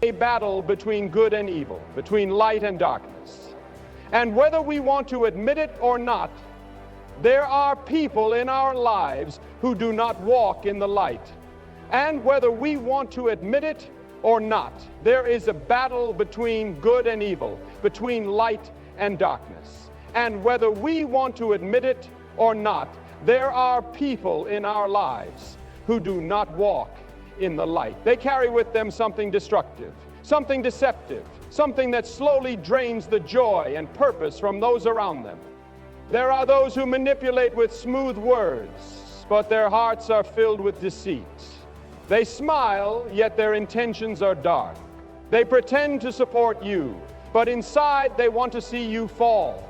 A battle between good and evil, between light and darkness. And whether we want to admit it or not, there are people in our lives who do not walk in the light. And whether we want to admit it or not, there is a battle between good and evil, between light and darkness. And whether we want to admit it or not, there are people in our lives who do not walk in the light. They carry with them something destructive, something deceptive, something that slowly drains the joy and purpose from those around them. There are those who manipulate with smooth words, but their hearts are filled with deceit. They smile, yet their intentions are dark. They pretend to support you, but inside they want to see you fall.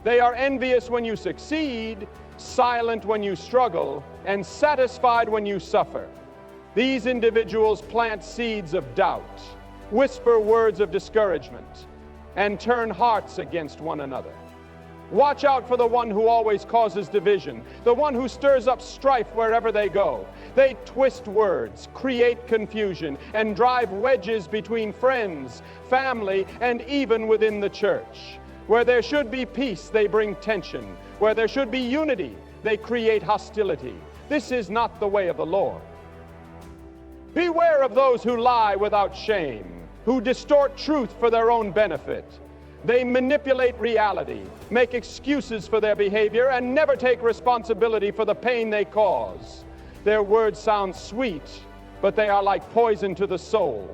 They are envious when you succeed, silent when you struggle, and satisfied when you suffer. These individuals plant seeds of doubt, whisper words of discouragement, and turn hearts against one another. Watch out for the one who always causes division, the one who stirs up strife wherever they go. They twist words, create confusion, and drive wedges between friends, family, and even within the church. Where there should be peace, they bring tension. Where there should be unity, they create hostility. This is not the way of the Lord. Beware of those who lie without shame, who distort truth for their own benefit. They manipulate reality, make excuses for their behavior, and never take responsibility for the pain they cause. Their words sound sweet, but they are like poison to the soul.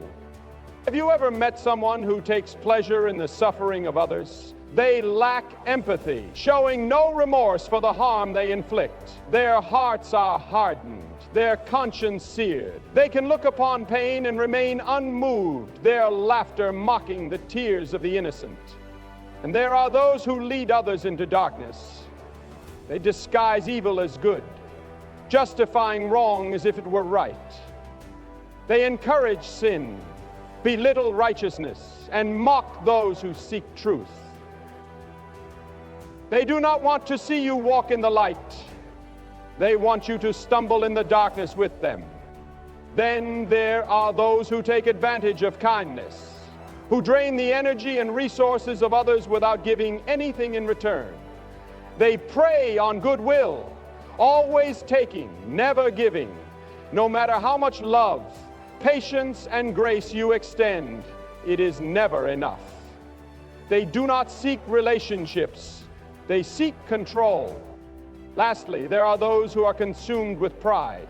Have you ever met someone who takes pleasure in the suffering of others? They lack empathy, showing no remorse for the harm they inflict. Their hearts are hardened, their conscience seared. They can look upon pain and remain unmoved, their laughter mocking the tears of the innocent. And there are those who lead others into darkness. They disguise evil as good, justifying wrong as if it were right. They encourage sin, belittle righteousness, and mock those who seek truth. They do not want to see you walk in the light. They want you to stumble in the darkness with them. Then there are those who take advantage of kindness, who drain the energy and resources of others without giving anything in return. They prey on goodwill, always taking, never giving. No matter how much love, patience, and grace you extend, it is never enough. They do not seek relationships, they seek control. Lastly, there are those who are consumed with pride.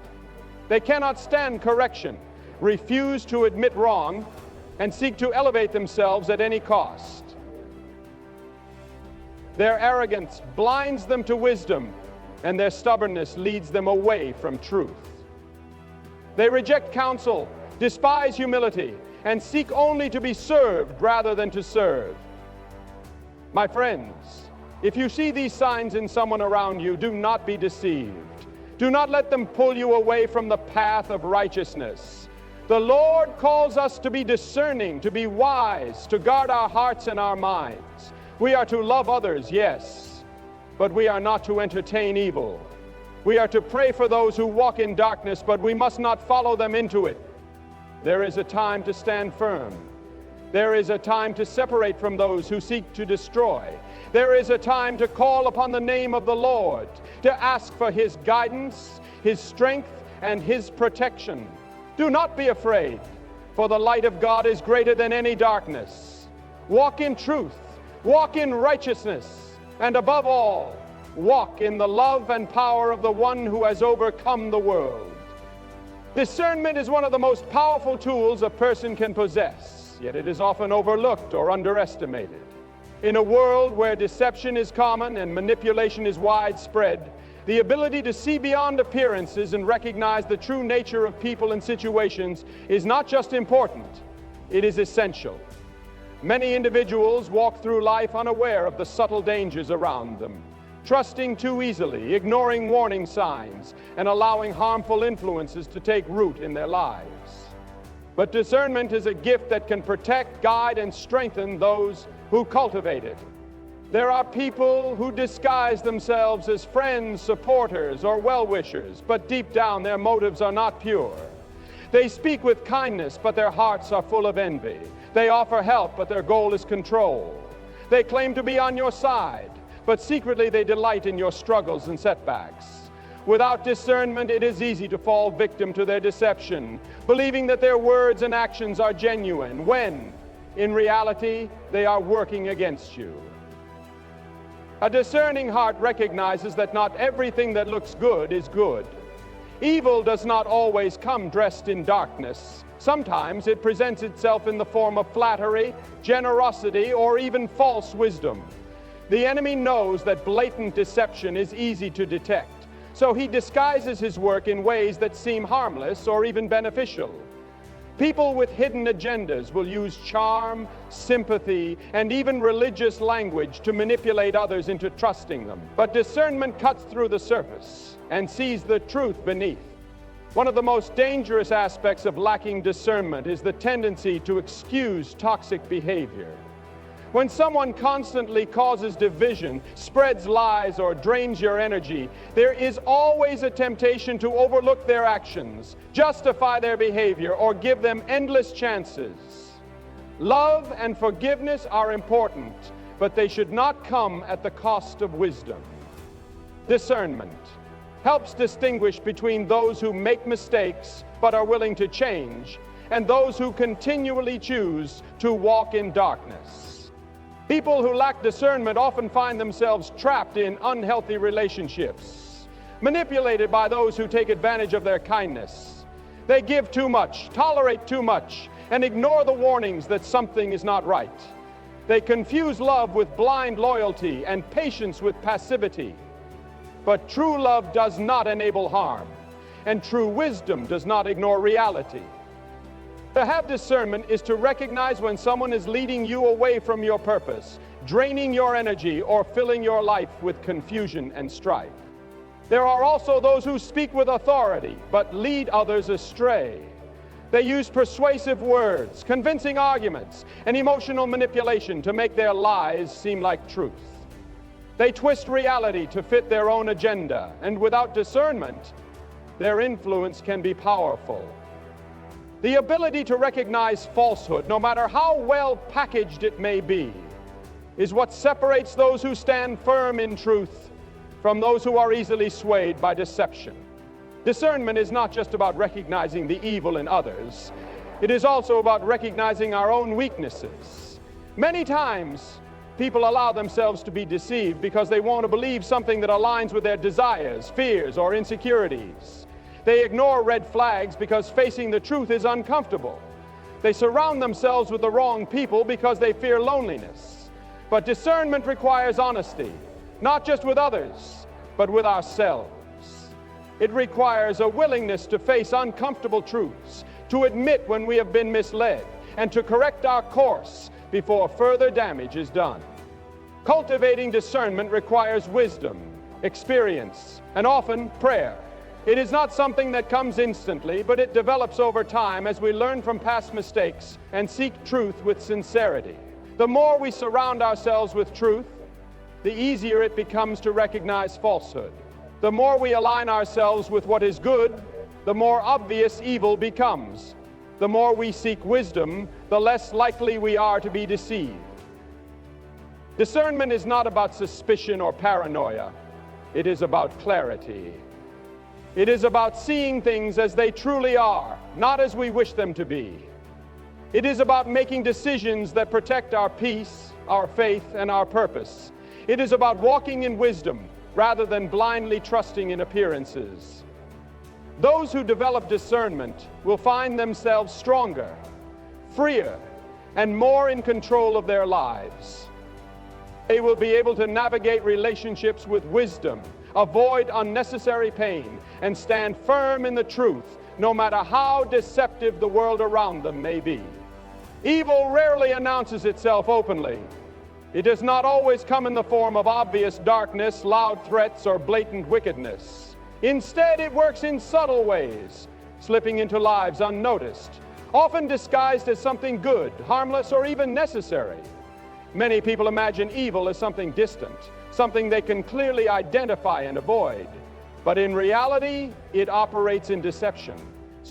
They cannot stand correction, refuse to admit wrong, and seek to elevate themselves at any cost. Their arrogance blinds them to wisdom, and their stubbornness leads them away from truth. They reject counsel, despise humility, and seek only to be served rather than to serve. My friends, if you see these signs in someone around you, do not be deceived. Do not let them pull you away from the path of righteousness. The Lord calls us to be discerning, to be wise, to guard our hearts and our minds. We are to love others, yes, but we are not to entertain evil. We are to pray for those who walk in darkness, but we must not follow them into it. There is a time to stand firm. There is a time to separate from those who seek to destroy. There is a time to call upon the name of the Lord, to ask for His guidance, His strength, and His protection. Do not be afraid, for the light of God is greater than any darkness. Walk in truth, walk in righteousness, and above all, walk in the love and power of the one who has overcome the world. Discernment is one of the most powerful tools a person can possess, yet it is often overlooked or underestimated. In a world where deception is common and manipulation is widespread, the ability to see beyond appearances and recognize the true nature of people and situations is not just important, it is essential. Many individuals walk through life unaware of the subtle dangers around them, trusting too easily, ignoring warning signs, and allowing harmful influences to take root in their lives. But discernment is a gift that can protect, guide, and strengthen those who cultivate it. There are people who disguise themselves as friends, supporters, or well-wishers, but deep down their motives are not pure. They speak with kindness, but their hearts are full of envy. They offer help, but their goal is control. They claim to be on your side, but secretly they delight in your struggles and setbacks. Without discernment, it is easy to fall victim to their deception, believing that their words and actions are genuine, when, in reality, they are working against you. A discerning heart recognizes that not everything that looks good is good. Evil does not always come dressed in darkness. Sometimes it presents itself in the form of flattery, generosity, or even false wisdom. The enemy knows that blatant deception is easy to detect, so he disguises his work in ways that seem harmless or even beneficial. People with hidden agendas will use charm, sympathy, and even religious language to manipulate others into trusting them. But discernment cuts through the surface and sees the truth beneath. One of the most dangerous aspects of lacking discernment is the tendency to excuse toxic behavior. When someone constantly causes division, spreads lies, or drains your energy, there is always a temptation to overlook their actions, justify their behavior, or give them endless chances. Love and forgiveness are important, but they should not come at the cost of wisdom. Discernment helps distinguish between those who make mistakes but are willing to change, and those who continually choose to walk in darkness. People who lack discernment often find themselves trapped in unhealthy relationships, manipulated by those who take advantage of their kindness. They give too much, tolerate too much, and ignore the warnings that something is not right. They confuse love with blind loyalty and patience with passivity. But true love does not enable harm, and true wisdom does not ignore reality. To have discernment is to recognize when someone is leading you away from your purpose, draining your energy, or filling your life with confusion and strife. There are also those who speak with authority, but lead others astray. They use persuasive words, convincing arguments, and emotional manipulation to make their lies seem like truth. They twist reality to fit their own agenda, and without discernment, their influence can be powerful. The ability to recognize falsehood, no matter how well packaged it may be, is what separates those who stand firm in truth from those who are easily swayed by deception. Discernment is not just about recognizing the evil in others. It is also about recognizing our own weaknesses. Many times, people allow themselves to be deceived because they want to believe something that aligns with their desires, fears, or insecurities. They ignore red flags because facing the truth is uncomfortable. They surround themselves with the wrong people because they fear loneliness. But discernment requires honesty, not just with others, but with ourselves. It requires a willingness to face uncomfortable truths, to admit when we have been misled, and to correct our course before further damage is done. Cultivating discernment requires wisdom, experience, and often prayer. It is not something that comes instantly, but it develops over time as we learn from past mistakes and seek truth with sincerity. The more we surround ourselves with truth, the easier it becomes to recognize falsehood. The more we align ourselves with what is good, the more obvious evil becomes. The more we seek wisdom, the less likely we are to be deceived. Discernment is not about suspicion or paranoia. It is about clarity. It is about seeing things as they truly are, not as we wish them to be. It is about making decisions that protect our peace, our faith, and our purpose. It is about walking in wisdom rather than blindly trusting in appearances. Those who develop discernment will find themselves stronger, freer, and more in control of their lives. They will be able to navigate relationships with wisdom, avoid unnecessary pain, and stand firm in the truth, no matter how deceptive the world around them may be. Evil rarely announces itself openly. It does not always come in the form of obvious darkness, loud threats, or blatant wickedness. Instead, it works in subtle ways, slipping into lives unnoticed, often disguised as something good, harmless, or even necessary. Many people imagine evil as something distant, something they can clearly identify and avoid. But in reality, it operates in deception,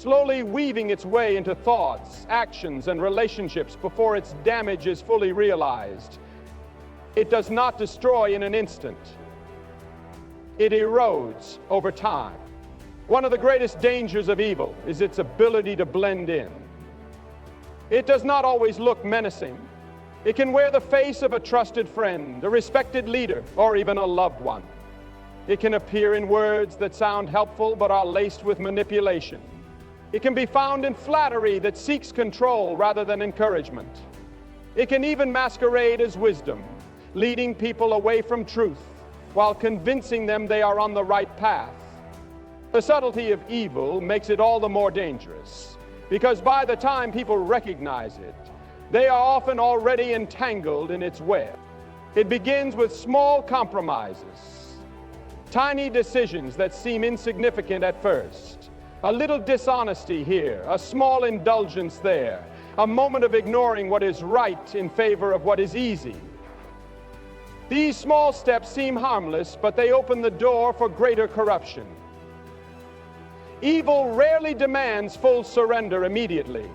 slowly weaving its way into thoughts, actions, and relationships before its damage is fully realized. It does not destroy in an instant. It erodes over time. One of the greatest dangers of evil is its ability to blend in. It does not always look menacing. It can wear the face of a trusted friend, a respected leader, or even a loved one. It can appear in words that sound helpful but are laced with manipulation. It can be found in flattery that seeks control rather than encouragement. It can even masquerade as wisdom, leading people away from truth while convincing them they are on the right path. The subtlety of evil makes it all the more dangerous, because by the time people recognize it, they are often already entangled in its web. It begins with small compromises, tiny decisions that seem insignificant at first, a little dishonesty here, a small indulgence there, a moment of ignoring what is right in favor of what is easy. These small steps seem harmless, but they open the door for greater corruption. Evil rarely demands full surrender immediately.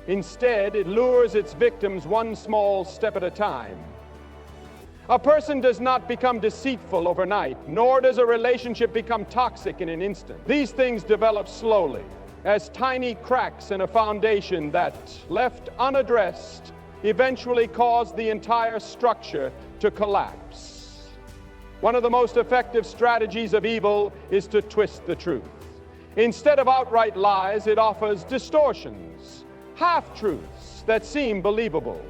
Instead, it lures its victims one small step at a time. A person does not become deceitful overnight, nor does a relationship become toxic in an instant. These things develop slowly, as tiny cracks in a foundation that, left unaddressed, eventually cause the entire structure to collapse. One of the most effective strategies of evil is to twist the truth. Instead of outright lies, it offers distortions, half-truths that seem believable.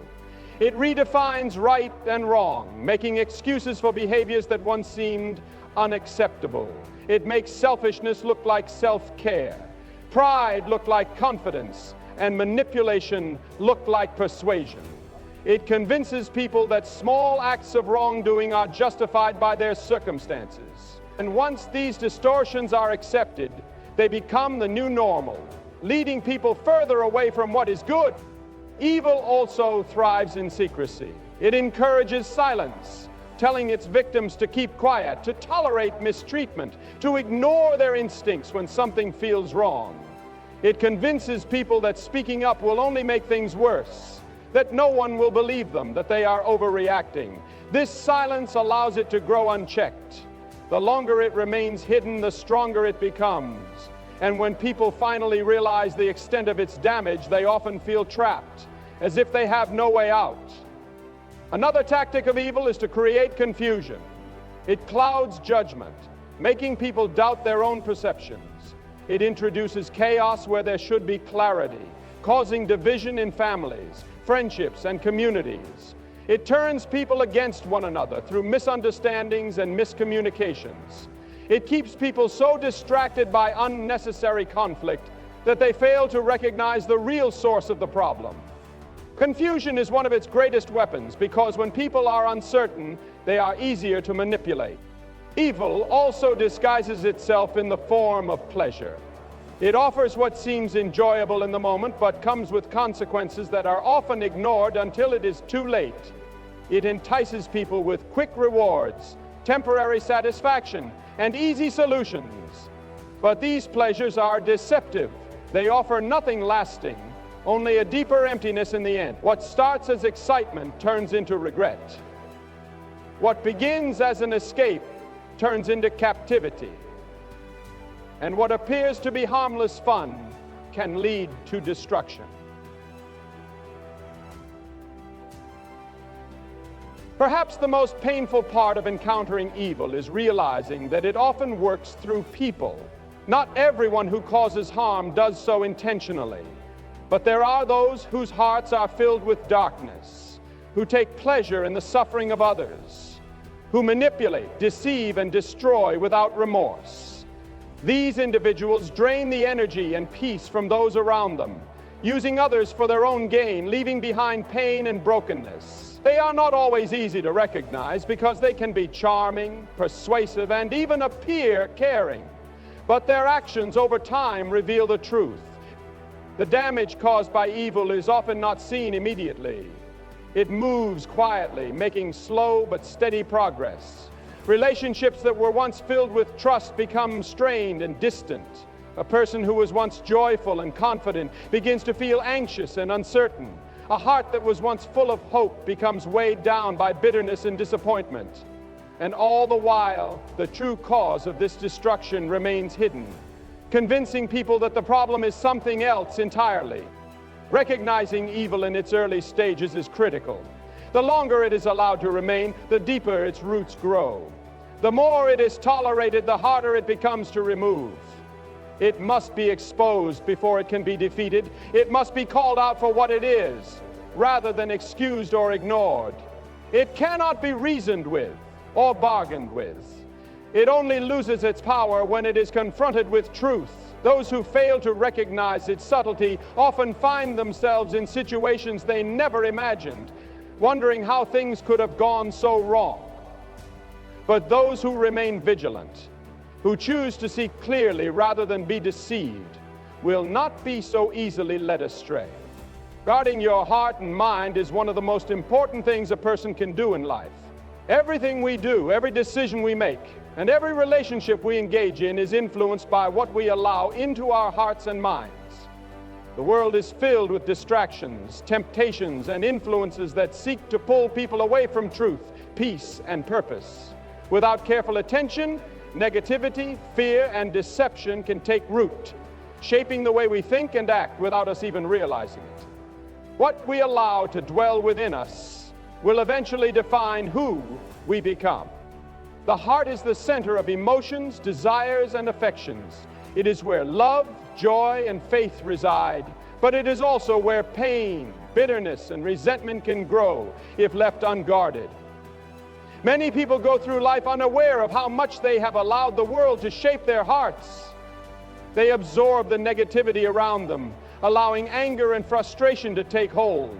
It redefines right and wrong, making excuses for behaviors that once seemed unacceptable. It makes selfishness look like self-care, pride look like confidence, and manipulation look like persuasion. It convinces people that small acts of wrongdoing are justified by their circumstances. And once these distortions are accepted, they become the new normal, leading people further away from what is good. Evil also thrives in secrecy. It encourages silence, telling its victims to keep quiet, to tolerate mistreatment, to ignore their instincts when something feels wrong. It convinces people that speaking up will only make things worse, that no one will believe them, that they are overreacting. This silence allows it to grow unchecked. The longer it remains hidden, the stronger it becomes. And when people finally realize the extent of its damage, they often feel trapped, as if they have no way out. Another tactic of evil is to create confusion. It clouds judgment, making people doubt their own perceptions. It introduces chaos where there should be clarity, causing division in families, friendships, and communities. It turns people against one another through misunderstandings and miscommunications. It keeps people so distracted by unnecessary conflict that they fail to recognize the real source of the problem. Confusion is one of its greatest weapons because when people are uncertain, they are easier to manipulate. Evil also disguises itself in the form of pleasure. It offers what seems enjoyable in the moment, but comes with consequences that are often ignored until it is too late. It entices people with quick rewards, temporary satisfaction, and easy solutions. But these pleasures are deceptive. They offer nothing lasting, only a deeper emptiness in the end. What starts as excitement turns into regret. What begins as an escape turns into captivity. And what appears to be harmless fun can lead to destruction. Perhaps the most painful part of encountering evil is realizing that it often works through people. Not everyone who causes harm does so intentionally, but there are those whose hearts are filled with darkness, who take pleasure in the suffering of others, who manipulate, deceive, and destroy without remorse. These individuals drain the energy and peace from those around them, using others for their own gain, leaving behind pain and brokenness. They are not always easy to recognize because they can be charming, persuasive, and even appear caring. But their actions over time reveal the truth. The damage caused by evil is often not seen immediately. It moves quietly, making slow but steady progress. Relationships that were once filled with trust become strained and distant. A person who was once joyful and confident begins to feel anxious and uncertain. A heart that was once full of hope becomes weighed down by bitterness and disappointment. And all the while, the true cause of this destruction remains hidden, convincing people that the problem is something else entirely. Recognizing evil in its early stages is critical. The longer it is allowed to remain, the deeper its roots grow. The more it is tolerated, the harder it becomes to remove. It must be exposed before it can be defeated. It must be called out for what it is, rather than excused or ignored. It cannot be reasoned with or bargained with. It only loses its power when it is confronted with truth. Those who fail to recognize its subtlety often find themselves in situations they never imagined, wondering how things could have gone so wrong. But those who remain vigilant, who choose to see clearly rather than be deceived, will not be so easily led astray. Guarding your heart and mind is one of the most important things a person can do in life. Everything we do, every decision we make, and every relationship we engage in is influenced by what we allow into our hearts and minds. The world is filled with distractions, temptations, and influences that seek to pull people away from truth, peace, and purpose. Without careful attention, negativity, fear, and deception can take root, shaping the way we think and act without us even realizing it. What we allow to dwell within us will eventually define who we become. The heart is the center of emotions, desires, and affections. It is where love, joy, and faith reside, but it is also where pain, bitterness, and resentment can grow if left unguarded. Many people go through life unaware of how much they have allowed the world to shape their hearts. They absorb the negativity around them, allowing anger and frustration to take hold.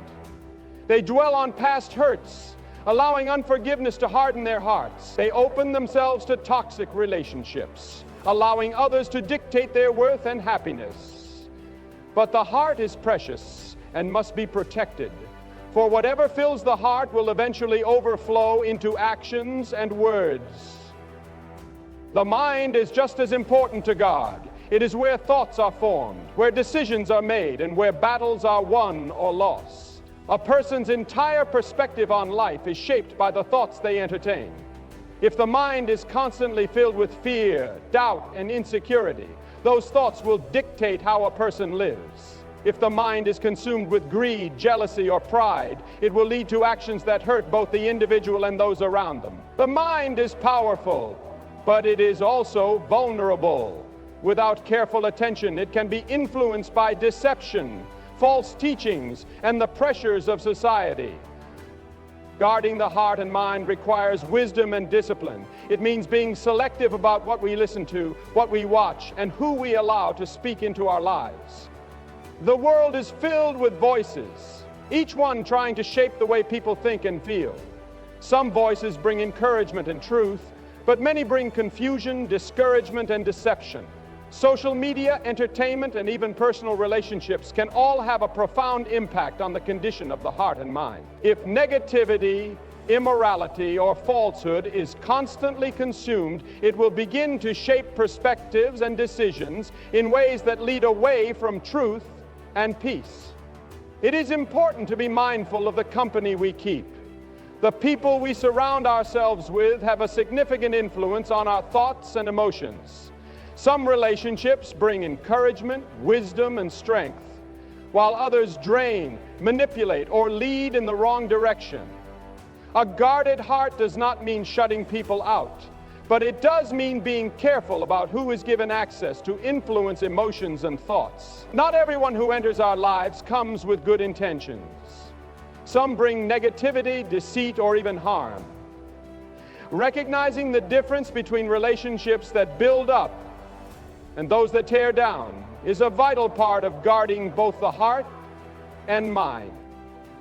They dwell on past hurts, allowing unforgiveness to harden their hearts. They open themselves to toxic relationships, allowing others to dictate their worth and happiness. But the heart is precious and must be protected, for whatever fills the heart will eventually overflow into actions and words. The mind is just as important to God. It is where thoughts are formed, where decisions are made, and where battles are won or lost. A person's entire perspective on life is shaped by the thoughts they entertain. If the mind is constantly filled with fear, doubt, and insecurity, those thoughts will dictate how a person lives. If the mind is consumed with greed, jealousy, or pride, it will lead to actions that hurt both the individual and those around them. The mind is powerful, but it is also vulnerable. Without careful attention, it can be influenced by deception, false teachings, and the pressures of society. Guarding the heart and mind requires wisdom and discipline. It means being selective about what we listen to, what we watch, and who we allow to speak into our lives. The world is filled with voices, each one trying to shape the way people think and feel. Some voices bring encouragement and truth, but many bring confusion, discouragement, and deception. Social media, entertainment, and even personal relationships can all have a profound impact on the condition of the heart and mind. If negativity, immorality, or falsehood is constantly consumed, it will begin to shape perspectives and decisions in ways that lead away from truth and peace. It is important to be mindful of the company we keep. The people we surround ourselves with have a significant influence on our thoughts and emotions. Some relationships bring encouragement, wisdom, and strength, while others drain, manipulate, or lead in the wrong direction. A guarded heart does not mean shutting people out, but it does mean being careful about who is given access to influence emotions and thoughts. Not everyone who enters our lives comes with good intentions. Some bring negativity, deceit, or even harm. Recognizing the difference between relationships that build up and those that tear down is a vital part of guarding both the heart and mind.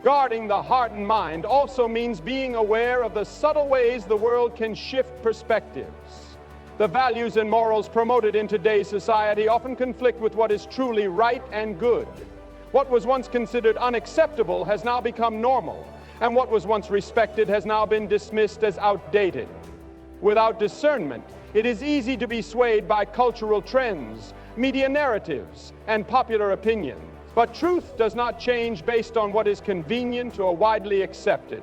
Guarding the heart and mind also means being aware of the subtle ways the world can shift perspectives. The values and morals promoted in today's society often conflict with what is truly right and good. What was once considered unacceptable has now become normal, and what was once respected has now been dismissed as outdated. Without discernment, it is easy to be swayed by cultural trends, media narratives, and popular opinion. But truth does not change based on what is convenient or widely accepted.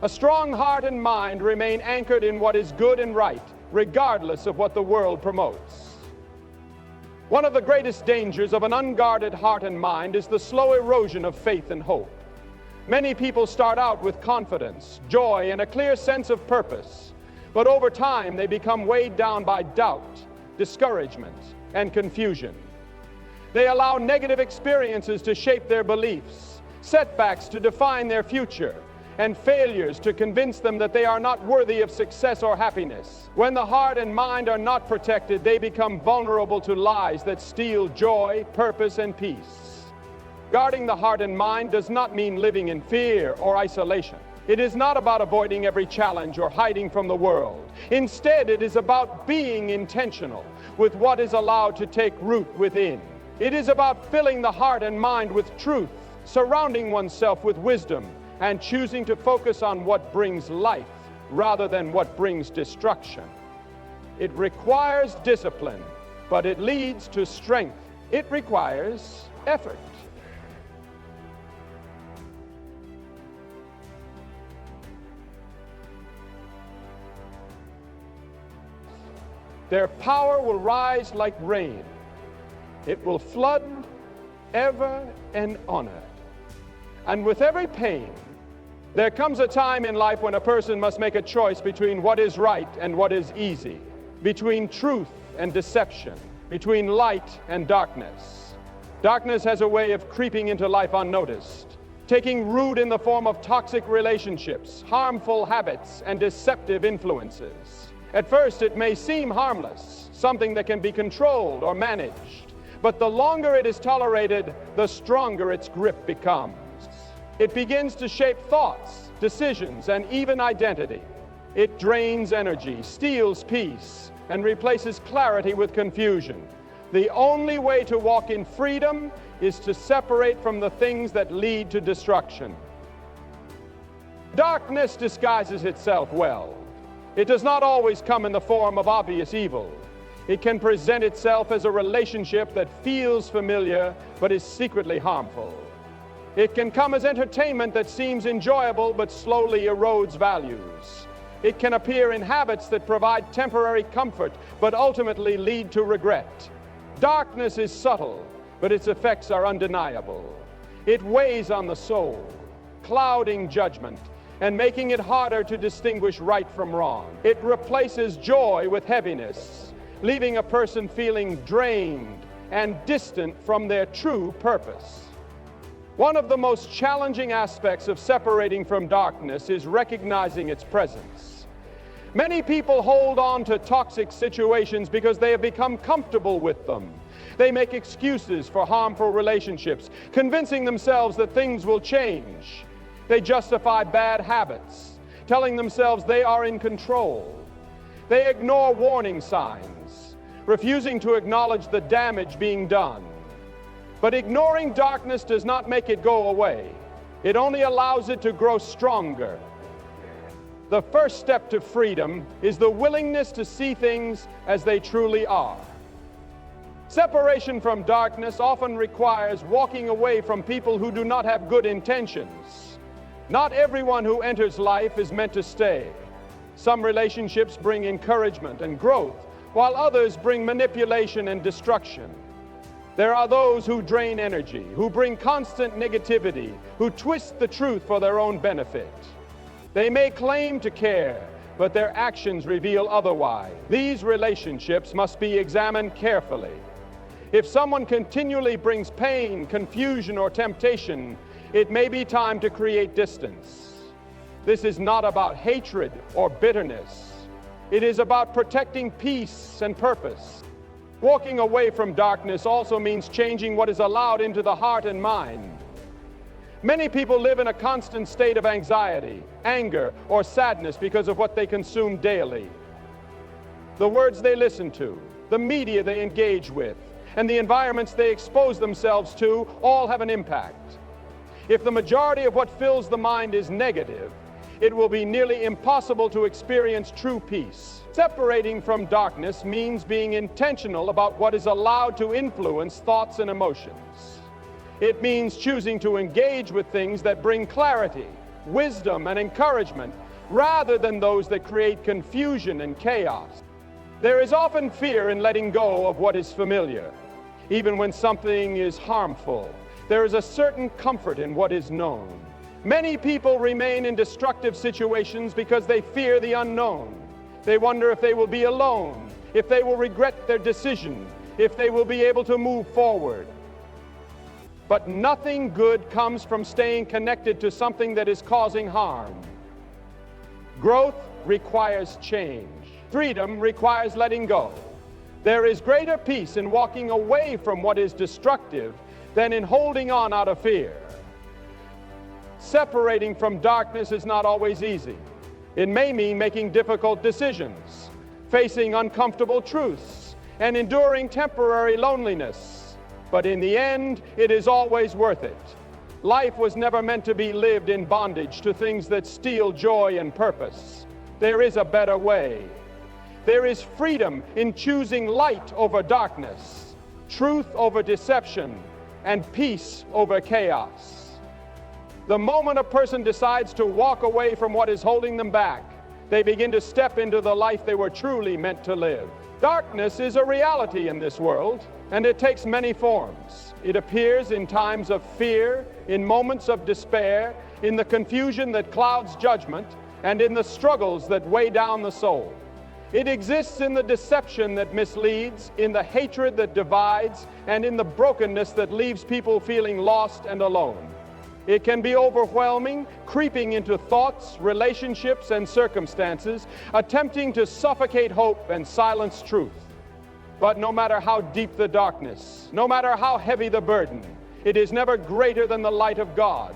A strong heart and mind remain anchored in what is good and right, regardless of what the world promotes. One of the greatest dangers of an unguarded heart and mind is the slow erosion of faith and hope. Many people start out with confidence, joy, and a clear sense of purpose, but over time they become weighed down by doubt, discouragement, and confusion. They allow negative experiences to shape their beliefs, setbacks to define their future, and failures to convince them that they are not worthy of success or happiness. When the heart and mind are not protected, they become vulnerable to lies that steal joy, purpose, and peace. Guarding the heart and mind does not mean living in fear or isolation. It is not about avoiding every challenge or hiding from the world. Instead, it is about being intentional with what is allowed to take root within. It is about filling the heart and mind with truth, surrounding oneself with wisdom, and choosing to focus on what brings life rather than what brings destruction. It requires discipline, but it leads to strength. It requires effort. Their power will rise like rain. It will flood ever and honor. And with every pain, there comes a time in life when a person must make a choice between what is right and what is easy, between truth and deception, between light and darkness. Darkness has a way of creeping into life unnoticed, taking root in the form of toxic relationships, harmful habits, and deceptive influences. At first, it may seem harmless, something that can be controlled or managed. But the longer it is tolerated, the stronger its grip becomes. It begins to shape thoughts, decisions, and even identity. It drains energy, steals peace, and replaces clarity with confusion. The only way to walk in freedom is to separate from the things that lead to destruction. Darkness disguises itself well. It does not always come in the form of obvious evil. It can present itself as a relationship that feels familiar but is secretly harmful. It can come as entertainment that seems enjoyable but slowly erodes values. It can appear in habits that provide temporary comfort but ultimately lead to regret. Darkness is subtle, but its effects are undeniable. It weighs on the soul, clouding judgment and making it harder to distinguish right from wrong. It replaces joy with heaviness, leaving a person feeling drained and distant from their true purpose. One of the most challenging aspects of separating from darkness is recognizing its presence. Many people hold on to toxic situations because they have become comfortable with them. They make excuses for harmful relationships, convincing themselves that things will change. They justify bad habits, telling themselves they are in control. They ignore warning signs, refusing to acknowledge the damage being done. But ignoring darkness does not make it go away. It only allows it to grow stronger. The first step to freedom is the willingness to see things as they truly are. Separation from darkness often requires walking away from people who do not have good intentions. Not everyone who enters life is meant to stay. Some relationships bring encouragement and growth, while others bring manipulation and destruction. There are those who drain energy, who bring constant negativity, who twist the truth for their own benefit. They may claim to care, but their actions reveal otherwise. These relationships must be examined carefully. If someone continually brings pain, confusion, or temptation, it may be time to create distance. This is not about hatred or bitterness. It is about protecting peace and purpose. Walking away from darkness also means changing what is allowed into the heart and mind. Many people live in a constant state of anxiety, anger, or sadness because of what they consume daily. The words they listen to, the media they engage with, and the environments they expose themselves to all have an impact. If the majority of what fills the mind is negative, it will be nearly impossible to experience true peace. Separating from darkness means being intentional about what is allowed to influence thoughts and emotions. It means choosing to engage with things that bring clarity, wisdom, and encouragement, rather than those that create confusion and chaos. There is often fear in letting go of what is familiar. Even when something is harmful, there is a certain comfort in what is known. Many people remain in destructive situations because they fear the unknown. They wonder if they will be alone, if they will regret their decision, if they will be able to move forward. But nothing good comes from staying connected to something that is causing harm. Growth requires change. Freedom requires letting go. There is greater peace in walking away from what is destructive than in holding on out of fear. Separating from darkness is not always easy. It may mean making difficult decisions, facing uncomfortable truths, and enduring temporary loneliness. But in the end, it is always worth it. Life was never meant to be lived in bondage to things that steal joy and purpose. There is a better way. There is freedom in choosing light over darkness, truth over deception, and peace over chaos. The moment a person decides to walk away from what is holding them back, they begin to step into the life they were truly meant to live. Darkness is a reality in this world, and it takes many forms. It appears in times of fear, in moments of despair, in the confusion that clouds judgment, and in the struggles that weigh down the soul. It exists in the deception that misleads, in the hatred that divides, and in the brokenness that leaves people feeling lost and alone. It can be overwhelming, creeping into thoughts, relationships, and circumstances, attempting to suffocate hope and silence truth. But no matter how deep the darkness, no matter how heavy the burden, it is never greater than the light of God.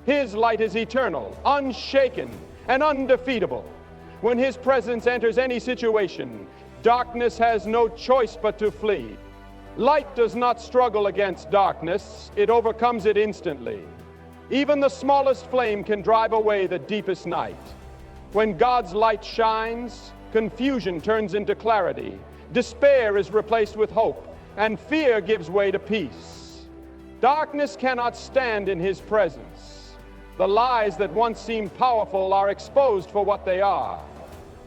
His light is eternal, unshaken, and undefeatable. When His presence enters any situation, darkness has no choice but to flee. Light does not struggle against darkness, it overcomes it instantly. Even the smallest flame can drive away the deepest night. When God's light shines, confusion turns into clarity, despair is replaced with hope, and fear gives way to peace. Darkness cannot stand in His presence. The lies that once seemed powerful are exposed for what they are.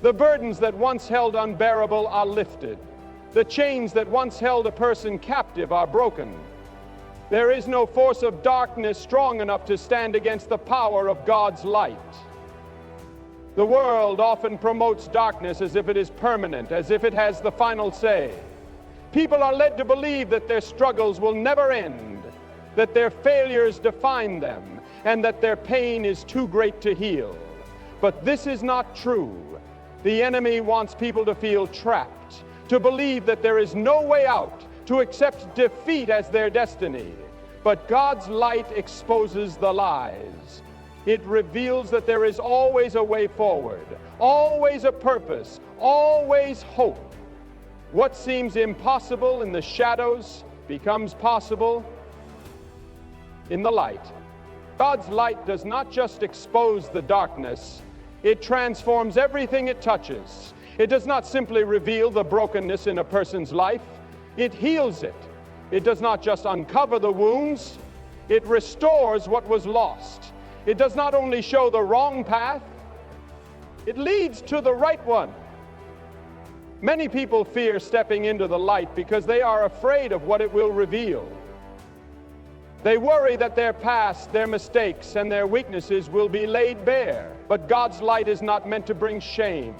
The burdens that once held unbearable are lifted. The chains that once held a person captive are broken. There is no force of darkness strong enough to stand against the power of God's light. The world often promotes darkness as if it is permanent, as if it has the final say. People are led to believe that their struggles will never end, that their failures define them, and that their pain is too great to heal. But this is not true. The enemy wants people to feel trapped, to believe that there is no way out, to accept defeat as their destiny. But God's light exposes the lies. It reveals that there is always a way forward, always a purpose, always hope. What seems impossible in the shadows becomes possible in the light. God's light does not just expose the darkness, it transforms everything it touches. It does not simply reveal the brokenness in a person's life, it heals it. It does not just uncover the wounds, it restores what was lost. It does not only show the wrong path, it leads to the right one. Many people fear stepping into the light because they are afraid of what it will reveal. They worry that their past, their mistakes, and their weaknesses will be laid bare. But God's light is not meant to bring shame.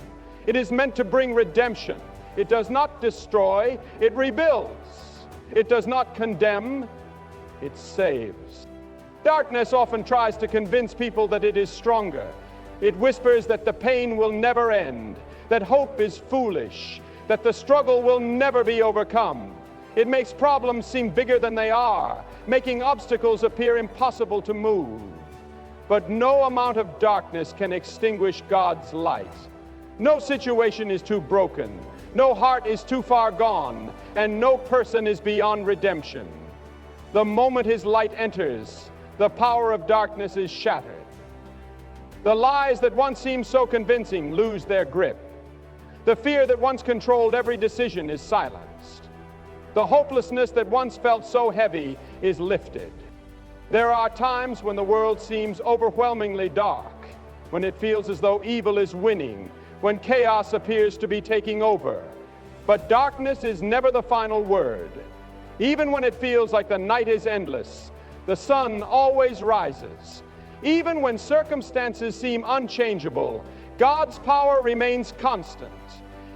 It is meant to bring redemption. It does not destroy, it rebuilds. It does not condemn, it saves. Darkness often tries to convince people that it is stronger. It whispers that the pain will never end, that hope is foolish, that the struggle will never be overcome. It makes problems seem bigger than they are, making obstacles appear impossible to move. But no amount of darkness can extinguish God's light. No situation is too broken, no heart is too far gone, and no person is beyond redemption. The moment His light enters, the power of darkness is shattered. The lies that once seemed so convincing lose their grip. The fear that once controlled every decision is silenced. The hopelessness that once felt so heavy is lifted. There are times when the world seems overwhelmingly dark, when it feels as though evil is winning, when chaos appears to be taking over. But darkness is never the final word. Even when it feels like the night is endless, the sun always rises. Even when circumstances seem unchangeable, God's power remains constant.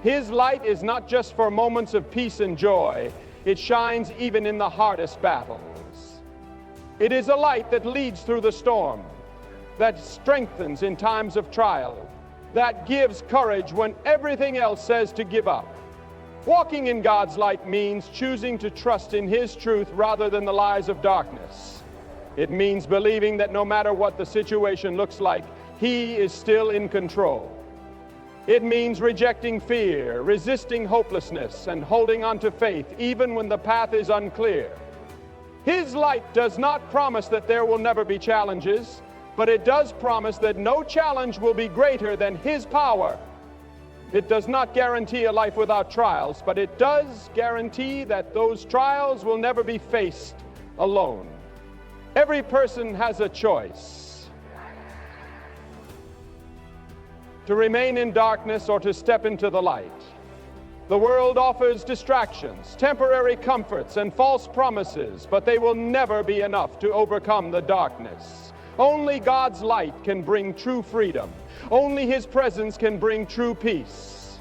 His light is not just for moments of peace and joy, it shines even in the hardest battles. It is a light that leads through the storm, that strengthens in times of trial, that gives courage when everything else says to give up. Walking in God's light means choosing to trust in His truth rather than the lies of darkness. It means believing that no matter what the situation looks like, He is still in control. It means rejecting fear, resisting hopelessness, and holding on to faith even when the path is unclear. His light does not promise that there will never be challenges, but it does promise that no challenge will be greater than His power. It does not guarantee a life without trials, but it does guarantee that those trials will never be faced alone. Every person has a choice: to remain in darkness or to step into the light. The world offers distractions, temporary comforts, and false promises, but they will never be enough to overcome the darkness. Only God's light can bring true freedom. Only His presence can bring true peace.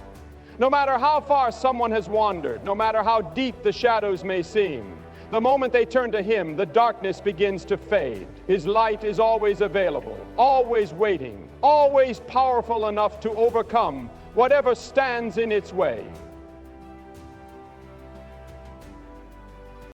No matter how far someone has wandered, no matter how deep the shadows may seem, the moment they turn to Him, the darkness begins to fade. His light is always available, always waiting, always powerful enough to overcome whatever stands in its way.